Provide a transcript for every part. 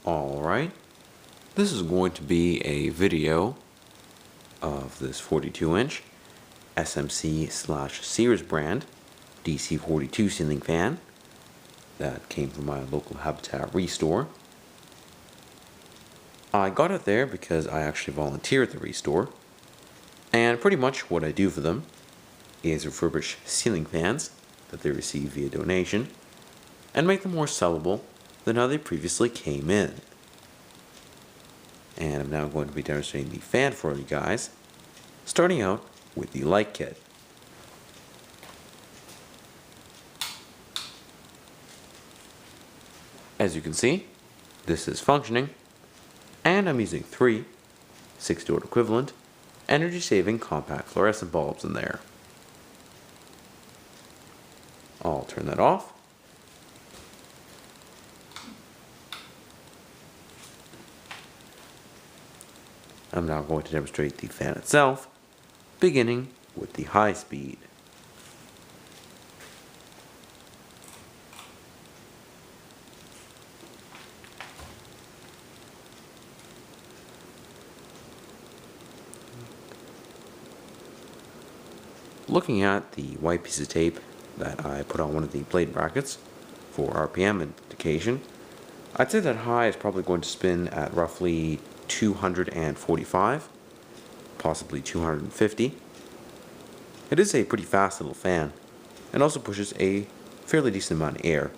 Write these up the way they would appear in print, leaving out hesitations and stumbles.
Alright, this is going to be a video of this 42-inch SMC/Sears brand DC42 ceiling fan that came from my local Habitat Restore. I got it there because I actually volunteer at the Restore, and pretty much what I do for them is refurbish ceiling fans that they receive via donation and make them more sellable than how they previously came in. And I'm now going to be demonstrating the fan for you guys, starting out with the light kit. As you can see, this is functioning, and I'm using 3 6-diode equivalent energy-saving compact fluorescent bulbs in there. I'll turn that off. I'm now going to demonstrate the fan itself, beginning with the high speed. Looking at the white piece of tape that I put on one of the blade brackets for RPM indication, I'd say that high is probably going to spin at roughly 245, possibly 250. It is a pretty fast little fan, and also pushes a fairly decent amount of air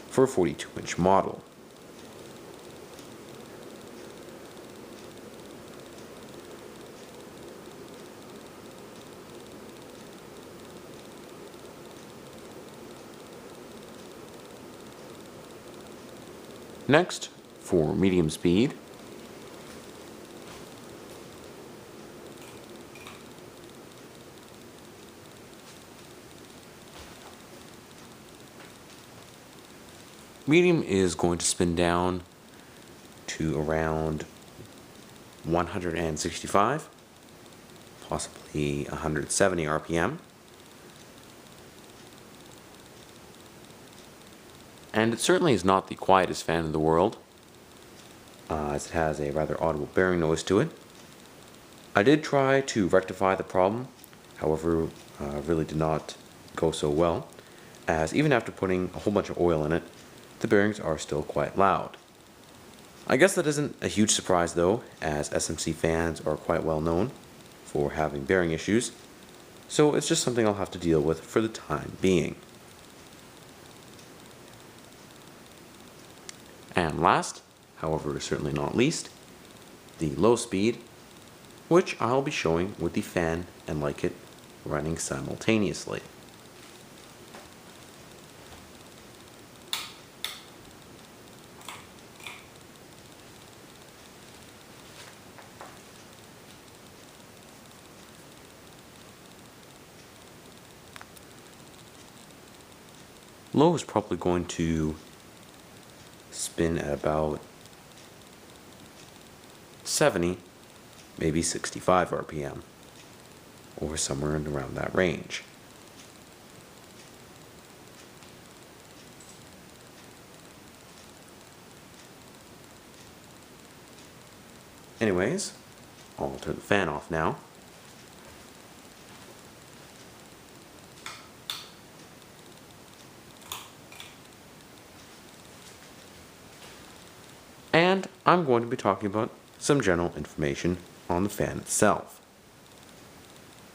for a 42-inch model. Next, for medium speed, medium is going to spin down to around 165, possibly 170 RPM. And it certainly is not the quietest fan in the world, as it has a rather audible bearing noise to it. I did try to rectify the problem, however, really did not go so well, as even after putting a whole bunch of oil in it, the bearings are still quite loud. I guess that isn't a huge surprise though, as SMC fans are quite well known for having bearing issues, so it's just something I'll have to deal with for the time being. And last, however certainly not least, the low speed, which I'll be showing with the fan and light kit running simultaneously. Low is probably going to spin at about 70, maybe 65 RPM, or somewhere in around that range. Anyways, I'll turn the fan off now. And I'm going to be talking about some general information on the fan itself.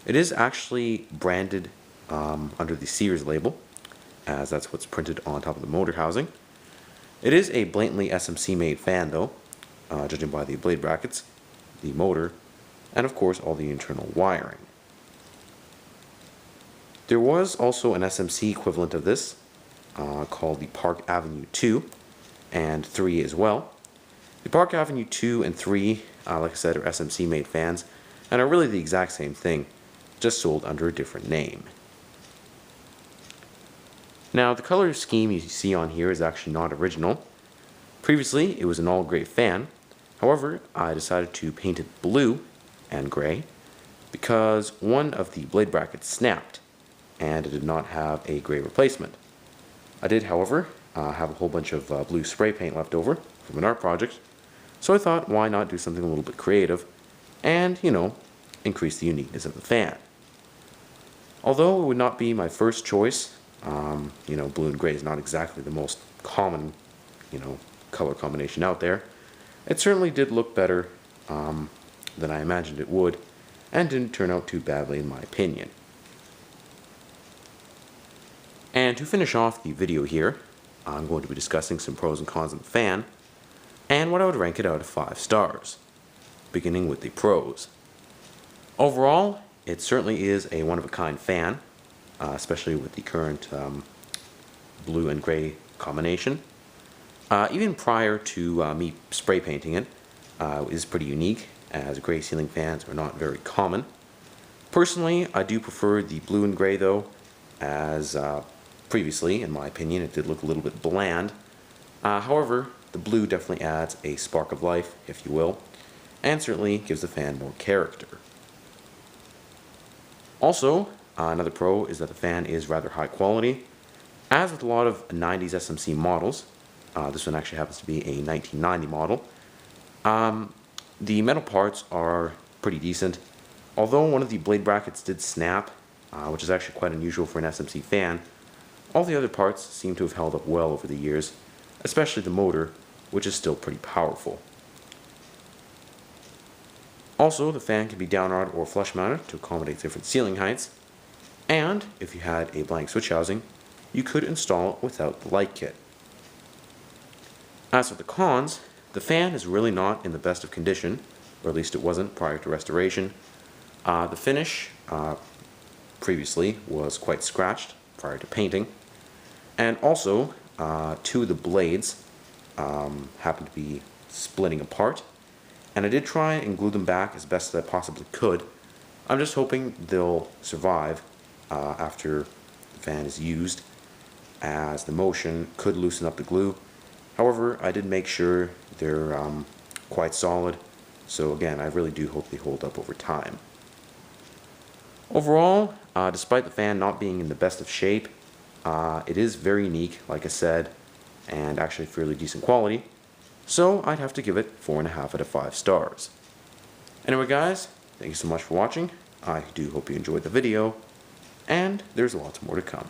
It is actually branded under the Sears label, as that's what's printed on top of the motor housing. It is a blatantly SMC-made fan though, judging by the blade brackets, the motor, and of course all the internal wiring. There was also an SMC equivalent of this, called the Park Avenue 2 and 3 as well. The Park Avenue 2 and 3, like I said, are SMC-made fans, and are really the exact same thing, just sold under a different name. Now, the color scheme you see on here is actually not original. Previously, it was an all-gray fan. However, I decided to paint it blue and gray because one of the blade brackets snapped, and it did not have a gray replacement. I did, however, have a whole bunch of blue spray paint left over from an art project, so I thought why not do something a little bit creative and, increase the uniqueness of the fan. Although it would not be my first choice, blue and gray is not exactly the most common, color combination out there. It certainly did look better than I imagined it would, and didn't turn out too badly in my opinion. And to finish off the video here, I'm going to be discussing some pros and cons of the fan, and what I would rank it out of 5 stars, beginning with the pros. Overall, it certainly is a one-of-a-kind fan, especially with the current blue and gray combination. Even prior to me spray painting it, is pretty unique, as gray ceiling fans are not very common. Personally, I do prefer the blue and gray though, as previously, in my opinion, it did look a little bit bland. However, the blue definitely adds a spark of life, if you will, and certainly gives the fan more character. Also, another pro is that the fan is rather high quality. As with a lot of 90s SMC models, this one actually happens to be a 1990 model, the metal parts are pretty decent. Although one of the blade brackets did snap, which is actually quite unusual for an SMC fan, all the other parts seem to have held up well over the years, especially the motor, which is still pretty powerful. Also, the fan can be downrod or flush mounted to accommodate different ceiling heights, and if you had a blank switch housing, you could install it without the light kit. As for the cons, the fan is really not in the best of condition, or at least it wasn't prior to restoration. The finish previously was quite scratched prior to painting, and also 2 of the blades happened to be splitting apart, and I did try and glue them back as best as I possibly could. I'm just hoping they'll survive after the fan is used, as the motion could loosen up the glue. However, I did make sure they're quite solid, so again, I really do hope they hold up over time. Overall, despite the fan not being in the best of shape, it is very unique, like I said, and actually fairly decent quality, so I'd have to give it 4.5 out of 5 stars. Anyway guys, thank you so much for watching. I do hope you enjoyed the video, and there's lots more to come.